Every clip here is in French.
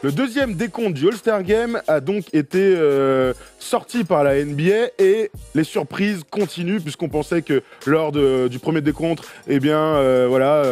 Le deuxième décompte du All-Star Game a donc été sorti par la NBA et les surprises continuent puisqu'on pensait que lors du premier décompte, eh bien voilà,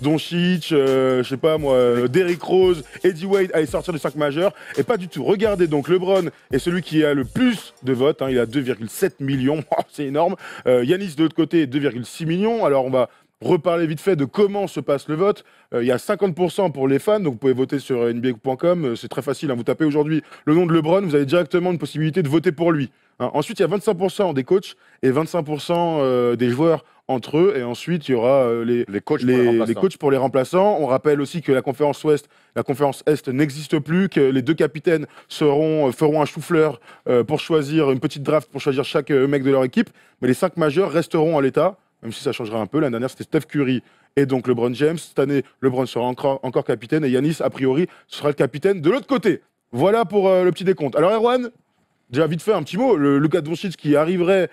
Doncic, je sais pas moi, Derrick Rose, Eddie Wade allaient sortir du 5 majeur et pas du tout. Regardez donc, LeBron est celui qui a le plus de votes, hein, il a 2,7 millions, c'est énorme. Giannis de l'autre côté 2,6 millions. Alors on va reparler vite fait de comment se passe le vote. Il y a 50% pour les fans, donc vous pouvez voter sur nba.com. C'est très facile, hein. Vous tapez aujourd'hui le nom de LeBron, vous avez directement une possibilité de voter pour lui. Hein. Ensuite, il y a 25% des coachs et 25% des joueurs entre eux. Et ensuite, il y aura les coachs pour les remplaçants. On rappelle aussi que la conférence Ouest, la conférence Est n'existe plus, que les deux capitaines feront un chou-fleur pour choisir une petite draft pour choisir chaque mec de leur équipe. Mais les 5 majeurs resteront à l'état. Même si ça changera un peu. L'année dernière, c'était Steph Curry et donc LeBron James. Cette année, LeBron sera encore capitaine et Giannis, a priori, sera le capitaine de l'autre côté. Voilà pour le petit décompte. Alors, Erwan, déjà vite fait un petit mot. Luka Doncic qui arriverait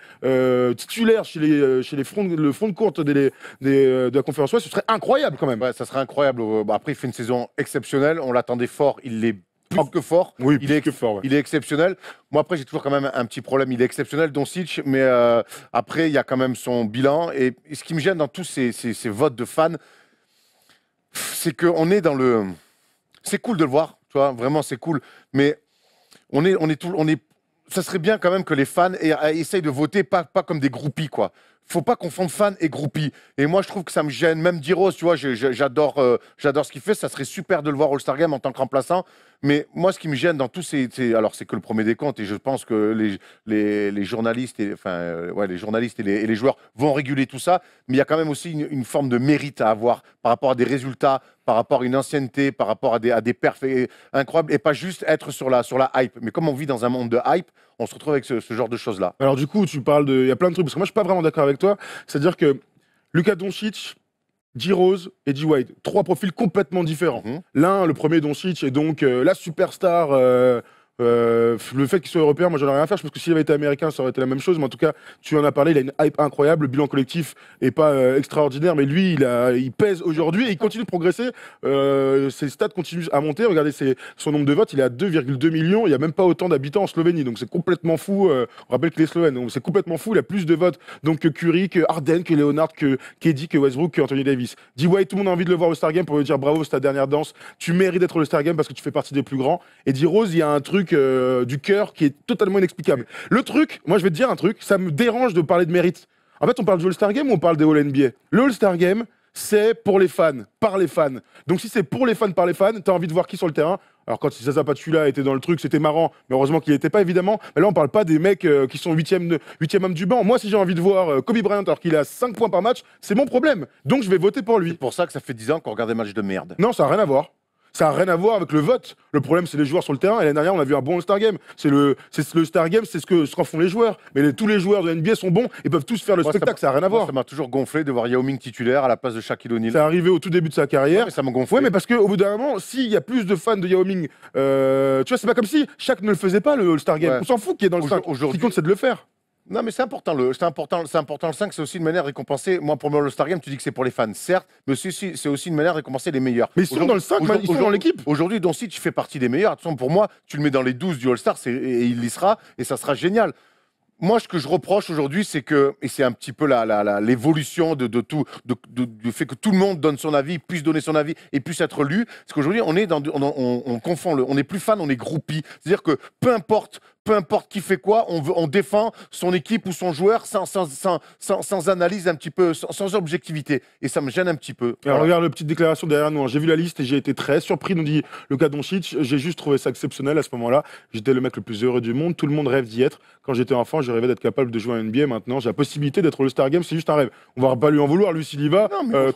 titulaire chez le front de courte de la conférence Ouest, ce serait incroyable quand même. Ouais, ça serait incroyable. Après, il fait une saison exceptionnelle. On l'attendait fort. Il l'est plus que fort. Oui, il est que fort. Ouais. Il est exceptionnel. Moi, après, j'ai toujours quand même un petit problème. Il est exceptionnel, Doncic, mais après, il y a quand même son bilan. Et ce qui me gêne dans tous ces votes de fans, c'est qu'on est dans le... C'est cool de le voir, tu vois, vraiment, c'est cool. Mais ça serait bien quand même que les fans essayent de voter pas comme des groupies, quoi. Faut pas confondre fans et groupies. Et moi, je trouve que ça me gêne. Même Diros, tu vois, j'adore ce qu'il fait. Ça serait super de le voir All-Star Game en tant que remplaçant. Mais moi, ce qui me gêne dans tous alors, c'est que le premier décompte, et je pense que les journalistes, les journalistes et les joueurs vont réguler tout ça. Mais il y a quand même aussi une forme de mérite à avoir par rapport à des résultats, par rapport à une ancienneté, par rapport à des perfs incroyables, et pas juste être sur la hype. Mais comme on vit dans un monde de hype, on se retrouve avec ce genre de choses-là. Alors du coup, tu parles il y a plein de trucs, parce que moi, je suis pas vraiment d'accord avec toi. C'est-à-dire que Luka Doncic, D-Rose et D-Wade, 3 profils complètement différents. L'un, le premier Doncic, est donc la superstar. Le fait qu'il soit européen, moi j'en ai rien à faire. Je pense que s'il avait été américain, ça aurait été la même chose. Mais en tout cas, tu en as parlé, il a une hype incroyable. Le bilan collectif est pas extraordinaire, mais lui, il pèse aujourd'hui et il continue de progresser. Ses stats continuent à monter. Regardez son nombre de votes, il est à 2,2 millions. Il n'y a même pas autant d'habitants en Slovénie, donc c'est complètement fou. On rappelle qu'il est slovène, donc c'est complètement fou. Il a plus de votes donc que Curry, que Harden, que Leonard, que KD, que Westbrook, que Anthony Davis. D-Wade, tout le monde a envie de le voir au Star Game pour lui dire bravo, c'est ta dernière danse. Tu mérites d'être au Star Game parce que tu fais partie des plus grands. Et D-Rose, il y a un truc du cœur qui est totalement inexplicable. Le truc, moi je vais te dire un truc, ça me dérange de parler de mérite. En fait, on parle du All-Star Game ou on parle des All-NBA? Le All-Star Game, c'est pour les fans, par les fans. Donc si c'est pour les fans, par les fans, t'as envie de voir qui sur le terrain. Alors quand Zaza Pachulia était dans le truc, c'était marrant, mais heureusement qu'il n'était pas, évidemment. Mais là, on parle pas des mecs qui sont 8e homme du banc. Moi, si j'ai envie de voir Kobe Bryant alors qu'il a 5 points par match, c'est mon problème. Donc je vais voter pour lui. C'est pour ça que ça fait 10 ans qu'on regarde des matchs de merde. Non, ça n'a rien à voir. Ça n'a rien à voir avec le vote. Le problème, c'est les joueurs sur le terrain. Et l'année dernière, on a vu un bon All-Star Game. Le Star Game, c'est ce qu'en font les joueurs. Mais tous les joueurs de NBA sont bons et peuvent tous faire le spectacle. Ça n'a rien à voir. Ça m'a toujours gonflé de voir Yao Ming titulaire à la place de Shaquille O'Neal. C'est arrivé au tout début de sa carrière. Ouais, mais ça m'a gonflé. Ouais, mais parce qu'au bout d'un moment, s'il y a plus de fans de Yao Ming, tu vois, c'est pas comme si Shaq ne le faisait pas, le All-Star Game. Ouais. On s'en fout qu'il est dans le 5. Ce qui compte, c'est de le faire. Non, mais c'est important. C'est important le 5, c'est aussi une manière de récompenser. Moi, pour moi, le Star Game, tu dis que c'est pour les fans, certes, mais c'est aussi une manière de récompenser les meilleurs. Mais ils sont dans le 5, ils sont dans l'équipe. Aujourd'hui, Doncic, tu fais partie des meilleurs. Attention, pour moi, tu le mets dans les 12 du All-Star et il y sera, et ça sera génial. Moi, ce que je reproche aujourd'hui, c'est que, et c'est un petit peu l'évolution de tout, du fait que tout le monde donne son avis, puisse donner son avis et puisse être lu, c'est qu'aujourd'hui, on confond on n'est plus fan, on est groupie. C'est-à-dire que peu importe qui fait quoi, on défend son équipe ou son joueur sans analyse un petit peu, sans objectivité. Et ça me gêne un petit peu. Alors, regarde la petite déclaration derrière nous. Hein. J'ai vu la liste et j'ai été très surpris, nous dit Luka Doncic. J'ai juste trouvé ça exceptionnel à ce moment-là. J'étais le mec le plus heureux du monde. Tout le monde rêve d'y être. Quand j'étais enfant, je rêvais d'être capable de jouer à NBA. Maintenant, j'ai la possibilité d'être au Star Game. C'est juste un rêve. On va pas lui en vouloir, lui, s'il y va. Non, mais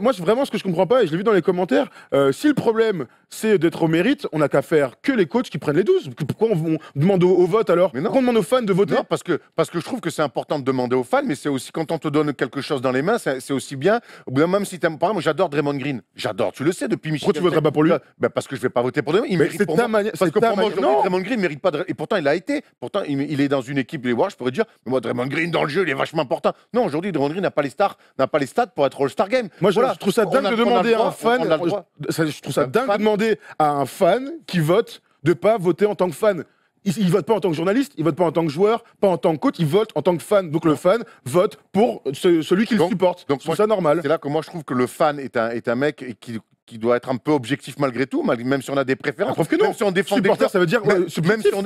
Moi, vraiment, ce que je comprends pas, et je l'ai vu dans les commentaires, si le problème, c'est d'être au mérite, on n'a qu'à faire que les coachs qui prennent les 12. Pourquoi on demande demande au vote alors? Mais non. Pourquoi on demande aux fans de voter? Non, parce que je trouve que c'est important de demander aux fans, mais c'est aussi quand on te donne quelque chose dans les mains, c'est aussi bien. Au bout d'un moment, même si t'aimes, par exemple, j'adore Draymond Green. J'adore, tu le sais, depuis Michigan. Pourquoi tu voterais pas pour lui? Ben parce que je vais pas voter pour lui. Il Mais mérite c'est pour ta moi. manière. Parce que pour moi, Non. Draymond Green mérite pas de... Et pourtant, il a été. Pourtant, il est dans une équipe, les Warriors, je pourrais dire, mais moi, Draymond Green dans le jeu, il est vachement important. Non, aujourd'hui, Draymond Green n'a pas les stats pour être All-Star Game. Moi, Voilà. je trouve ça dingue de demander à un fan. Je trouve ça dingue de demander à un fan qui vote de pas voter en tant que fan. Il vote pas en tant que journaliste, il vote pas en tant que joueur, pas en tant que coach, il vote en tant que fan. Donc le fan vote pour celui qui le supporte. Donc je trouve ça normal. C'est là que moi je trouve que le fan est un mec qui doit être un peu objectif malgré tout, même si on a des préférences. Preuve que non. Même si on défend des Supporter, ça veut dire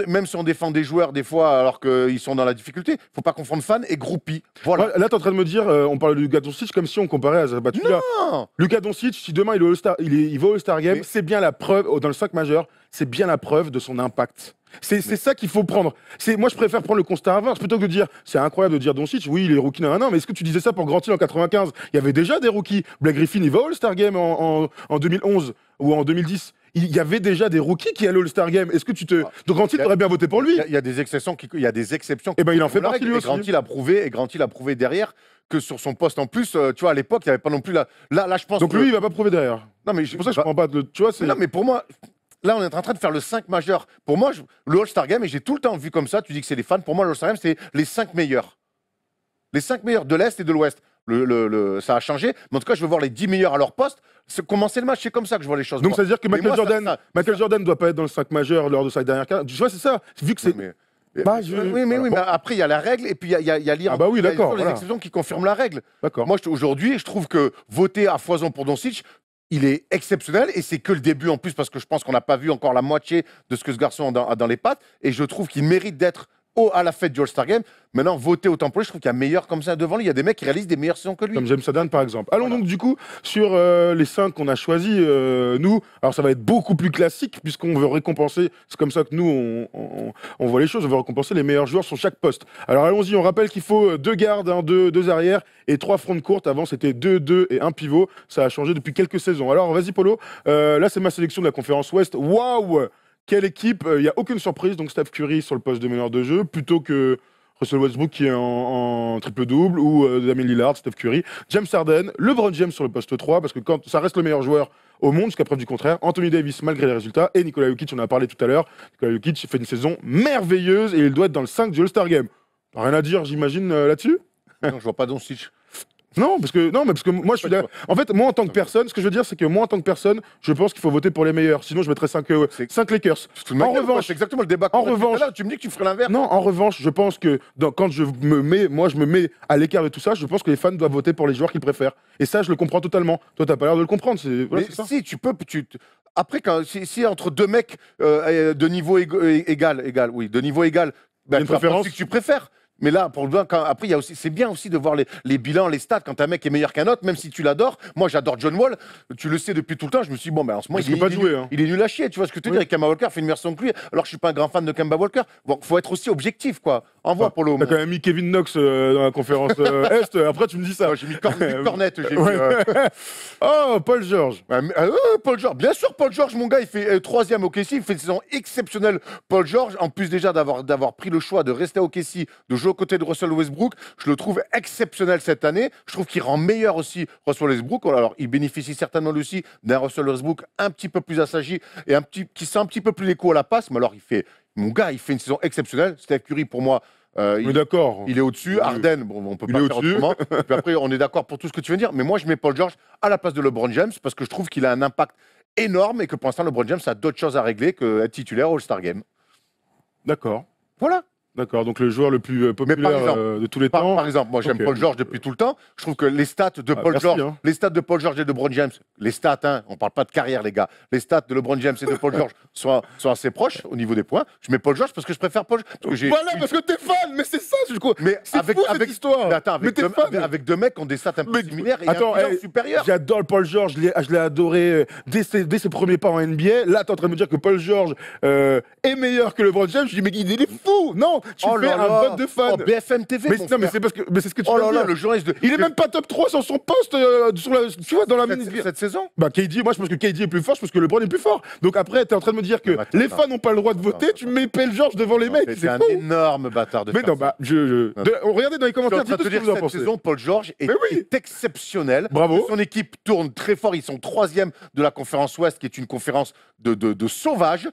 même si on défend des joueurs des fois alors qu'ils sont dans la difficulté, faut pas confondre fan et groupie. Voilà. Là, t'es en train de me dire, on parle de Luka Doncic comme si on comparait à Zabatula. Non. Luka Doncic, si demain il va au All-Star Game, c'est bien la preuve, dans le 5 majeur, c'est bien la preuve de son impact. C'est ça qu'il faut prendre. Moi, je préfère prendre le constat inverse plutôt que de dire c'est incroyable de dire Doncic, oui, il est rookie, non, mais est-ce que tu disais ça pour Grant Hill en 95? Il y avait déjà des rookies. Blake Griffin, il va au All-Star Game en 2011 ou en 2010. Il y avait déjà des rookies qui allaient au All-Star Game. Est-ce que donc Grant Hill, t'aurais bien voté pour lui? Il y a des exceptions. Il y a des exceptions. Et ben, il en fait partie lui aussi. Grant Hill a prouvé derrière que sur son poste en plus, tu vois, à l'époque, il n'y avait pas non plus là, je pense. Donc lui, il va pas prouver derrière. Non, mais c'est pour ça que je comprends pas. Tu vois, non, mais pour moi. Là, on est en train de faire le 5 majeur. Pour moi, le All-Star Game, et j'ai tout le temps vu comme ça, tu dis que c'est les fans. Pour moi, le All-Star Game, c'est les 5 meilleurs. Les 5 meilleurs de l'Est et de l'Ouest. Ça a changé. Mais en tout cas, je veux voir les 10 meilleurs à leur poste. Commencer le match, c'est comme ça que je vois les choses. Donc, ça veut dire que Michael Jordan ne doit pas être dans le 5 majeur lors de sa dernière carrière. Tu vois, c'est ça. Vu que c'est. Oui, mais après, il y a la règle et puis il y a l'IR. Ah bah oui, d'accord. Les exceptions qui confirment la règle. D'accord. Moi, aujourd'hui, je trouve que voter à foison pour Doncic, il est exceptionnel et c'est que le début en plus parce que je pense qu'on n'a pas vu encore la moitié de ce que ce garçon a dans les pattes et je trouve qu'il mérite d'être à la fête du All-Star Game. Maintenant, voter autant pour lui, je trouve qu'il y a meilleur comme ça devant lui. Il y a des mecs qui réalisent des meilleures saisons que lui. Comme James Harden, par exemple. Allons donc du coup sur les 5 qu'on a choisis, nous. Alors ça va être beaucoup plus classique puisqu'on veut récompenser, c'est comme ça que nous, on voit les choses, on veut récompenser les meilleurs joueurs sur chaque poste. Alors allons-y, on rappelle qu'il faut 2 gardes, 2 arrières et 3 fronts courtes. Avant, c'était 2, 2 et 1 pivot. Ça a changé depuis quelques saisons. Alors vas-y, Polo. Là, c'est ma sélection de la conférence Ouest. Waouh! Quelle équipe! Il n'y a aucune surprise. Donc Steph Curry sur le poste de meneur de jeu plutôt que Russell Westbrook qui est en triple-double ou Damian Lillard, Steph Curry, James Harden, LeBron James sur le poste 3 parce que quand ça reste le meilleur joueur au monde jusqu'à preuve du contraire, Anthony Davis malgré les résultats et Nikola Jokic, on en a parlé tout à l'heure. Nikola Jokic fait une saison merveilleuse et il doit être dans le 5 du All-Star Game. Rien à dire, j'imagine, là-dessus? Non, je vois pas Doncic. Non, parce que moi, je suis là. En fait, moi, en tant que personne, ce que je veux dire, c'est que moi, en tant que personne, je pense qu'il faut voter pour les meilleurs. Sinon, je mettrais 5 Lakers. En revanche, c'est exactement le débat. En revanche, tu me dis que tu ferais l'inverse. Non, en revanche, je pense que quand je me mets à l'écart de tout ça, je pense que les fans doivent voter pour les joueurs qu'ils préfèrent. Et ça, je le comprends totalement. Toi, t'as pas l'air de le comprendre. Mais si, tu peux. Après, si entre 2 mecs de niveau égal, de niveau égal, une préférence que tu préfères. Mais là, après, c'est bien aussi de voir les bilans, les stats. Quand un mec est meilleur qu'un autre, même si tu l'adores. Moi, j'adore John Wall. Tu le sais depuis tout le temps. Je me suis dit, bon, en ce moment, il est nul à chier. Tu vois ce que je te dis? Et Kemba Walker fait une meilleure saison que lui. Alors, je suis pas un grand fan de Kemba Walker. Bon, faut être aussi objectif, quoi. Envoie pour le. T'as quand même mis Kevin Knox dans la conférence Est. Après, tu me dis ça. J'ai mis Cornette. Oh, Paul George. Paul George. Bien sûr, Paul George, mon gars, il fait 3e au OKC. Il fait une saison exceptionnelle. Paul George, en plus déjà d'avoir pris le choix de rester au OKC, de jouer aux côtés de Russell Westbrook, je le trouve exceptionnel cette année. Je trouve qu'il rend meilleur aussi Russell Westbrook. Alors, il bénéficie certainement aussi d'un Russell Westbrook un petit peu plus assagi et qui sent un petit peu plus les coups à la passe. Mais alors, mon gars, il fait une saison exceptionnelle. Steph Curry, pour moi, d'accord. Il est au-dessus. Harden, bon, on peut pas faire autrement. Puis après, on est d'accord pour tout ce que tu viens de dire. Mais moi, je mets Paul George à la place de LeBron James parce que je trouve qu'il a un impact énorme et que pour l'instant, LeBron James a d'autres choses à régler qu'être titulaire au All-Star Game. D'accord. Voilà. D'accord, donc le joueur le plus populaire de tous les temps. Par exemple, moi j'aime Paul George depuis tout le temps. Je trouve que les stats de Paul George, les stats de Paul George et de LeBron James, les stats, on parle pas de carrière les gars, les stats de LeBron James et de Paul George sont assez proches au niveau des points. Je mets Paul George parce que je préfère Paul George. Voilà, parce que t'es fan, mais c'est ça, du coup. Mais avec cette histoire. Mais attends, avec 2 mecs qui ont des stats un peu similaires et un supérieur. J'adore Paul George, je l'ai adoré dès ses premiers pas en NBA. Là, t'es en train de me dire que Paul George est meilleur que LeBron James. Je dis, mais il est fou. Non, Tu fais un vote de fan. Oh, BFM TV, Mais mon non, mais frère. c'est parce que c'est ce que tu Oh viens là de là, dire. le journaliste de... Il est même pas top 3 sur son poste sur la, tu vois, dans la cette saison. Bah KD, moi je pense que KD est plus fort, je pense que LeBron est plus fort. Donc après, t'es en train de me dire que Attends, les fans n'ont pas le droit de voter, tu mets Paul George devant les mecs, C'est c'est un fou. énorme bâtard de Mais faire non, ça. bah, regardez dans les Je suis en commentaires, train de dites te ce que dire vous en que cette pensez. saison, Paul George est, Mais oui. est exceptionnel. Bravo. Son équipe tourne très fort. Ils sont 3e de la conférence Ouest, qui est une conférence de sauvages.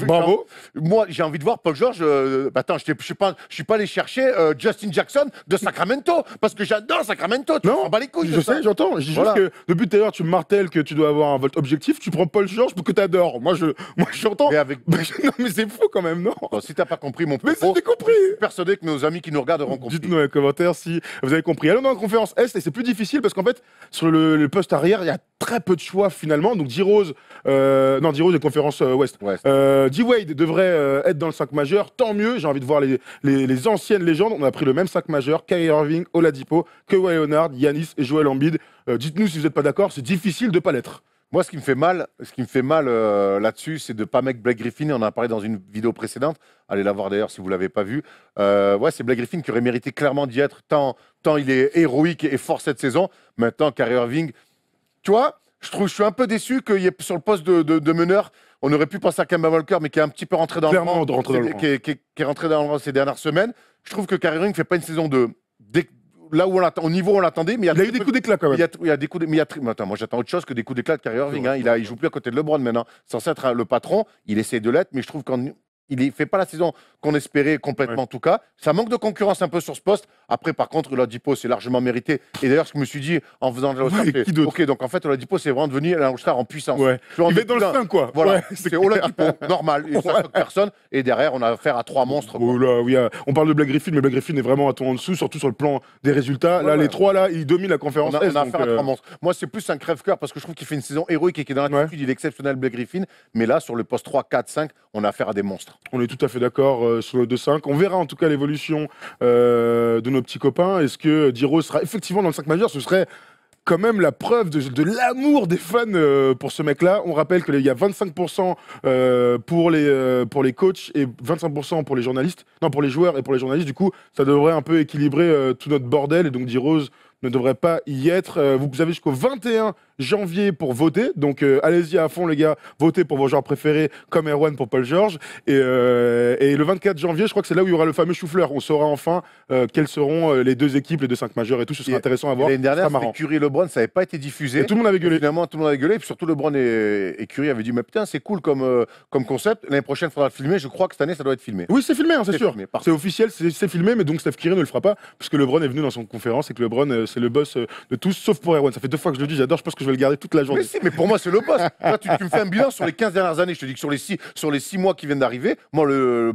Bravo. Moi, j'ai envie de voir Paul George. Attends, je suis pas allé chercher Justin Jackson de Sacramento parce que j'adore Sacramento. Tu Non, t'en bats les couilles. je sais, j'entends. Je dis Voilà. juste que depuis tout à l'heure, tu me martèles que tu dois avoir un vote objectif, tu prends Paul George pour que t'adores. Moi, j'entends. Mais avec... Non, mais c'est fou quand même, non? Bon, si t'as pas compris mon Mais propos, j'ai compris. je suis persuadé que nos amis qui nous regardent auront compris. Dites-nous dans les commentaires si vous avez compris. Allons dans la conférence Est, et c'est plus difficile parce qu'en fait, sur le poste arrière, il y a très peu de choix finalement. Donc D-Rose est conférence Ouest. Ouais. D-Wade devrait être dans le 5 majeur, tant mieux. J'ai envie de voir les anciennes légendes. On a pris le même 5 majeur, Kyrie Irving, Oladipo, Kawhi Leonard, Giannis et Joel Embiid. Dites-nous si vous n'êtes pas d'accord, c'est difficile de pas l'être. Moi, ce qui me fait mal là-dessus, c'est de pas mettre Blake Griffin. On en a parlé dans une vidéo précédente. Allez la voir d'ailleurs si vous l'avez pas vu. Ouais, c'est Blake Griffin qui aurait mérité clairement d'y être. Tant il est héroïque et fort cette saison. Maintenant, Kyrie Irving, tu vois, je suis un peu déçu qu'il y ait sur le poste de meneur. On aurait pu penser à Kemba Walker, mais qui est un petit peu rentré dans Clairement, le rang. de rentrer dans le rang. Qui est rentré dans le rang ces dernières semaines. Je trouve que Kyrie Irving ne fait pas une saison là où au niveau où on l'attendait, mais Il a eu des coups d'éclat quand même. il y a des coups mais attends, moi j'attends autre chose que des coups d'éclat de Kyrie Irving. Il joue plus à côté de LeBron maintenant. Censé être le patron, il essaie de l'être, mais je trouve qu'il ne fait pas la saison qu'on espérait complètement en tout cas. Ça manque de concurrence un peu sur ce poste. Après, par contre, Oladipo, c'est largement mérité. Et d'ailleurs, ce que je me suis dit en faisant l'All-Star, Ouais, qui d'autre ok, donc en fait, Oladipo, c'est vraiment devenu un All-Star en puissance. Ouais. Je suis Il va être dans le 5 quoi. Voilà, Ouais, c'est Oladipo, normal, il choque personne. Et derrière, on a affaire à 3 monstres. quoi. Oh là, oui, on parle de Blake Griffin, mais Blake Griffin est vraiment un ton en dessous, surtout sur le plan des résultats. Là, les trois, là, ils dominent la conférence On a Est. affaire à 3 monstres. Moi, c'est plus un crève-cœur parce que je trouve qu'il fait une saison héroïque et qu'il est dans l'attitude, il est exceptionnel, Blake Griffin. Mais là, sur le poste 3, 4, 5, on a affaire à des monstres. On est tout à fait d'accord sur le 2-5. On verra en tout cas l'évolution de nos petits copains. Est-ce que D-Rose sera effectivement dans le 5 majeur? Ce serait quand même la preuve de l'amour des fans pour ce mec-là. On rappelle qu'il y a 25% pour les coachs et 25% pour les journalistes. Non, pour les joueurs et pour les journalistes. Du coup, ça devrait un peu équilibrer tout notre bordel. Et donc, D-Rose ne devrait pas y être. Vous avez jusqu'au 21 janvier pour voter. Donc, allez-y à fond, les gars. Votez pour vos joueurs préférés, comme Erwan pour Paul George. Et le 24 janvier, je crois que c'est là où il y aura le fameux chou-fleur. On saura enfin quelles seront les deux équipes, les deux 5 majeurs et tout. Ce sera intéressant à voir. L'année dernière, C'est marrant. Curry et LeBron, ça n'avait pas été diffusé. Et tout le monde avait gueulé. Finalement, tout le monde avait gueulé. Et puis surtout, LeBron et Curry avaient dit mais putain, c'est cool comme concept. L'année prochaine, il faudra le filmer. Je crois que cette année, ça doit être filmé. Oui, c'est filmé, hein, c'est C'est sûr. filmé, parfait. C'est officiel, c'est filmé, mais donc Steph Curry ne le fera pas, puisque LeBron est venu dans son conférence et que LeBron, c'est le boss de tous, sauf pour Erwan. Ça fait 2 fois que je le dis, j'adore, je pense que je vais le garder toute la journée. Mais si, mais pour moi, c'est le boss. Là, tu me fais un bilan sur les 15 dernières années. Je te dis que sur les 6 mois qui viennent d'arriver, moi,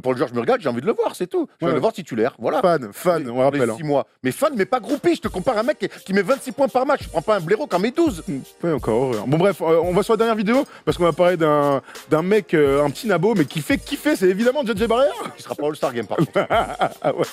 Paul George me regarde, j'ai envie de le voir, c'est tout. Je veux le voir titulaire. Voilà. Fan, on rappelle. Les 6 mois. Mais fan, mais pas groupie. Je te compare à un mec qui met 26 points par match. Je prends pas un blaireau qui en met 12. Ouais, encore horreur. Bon, bref, on va sur la dernière vidéo, parce qu'on va parler d'un mec, un petit nabo, mais qui fait kiffer, c'est évidemment JJ Barrière. Qui sera pas All-Star Game, par contre. Ah ouais.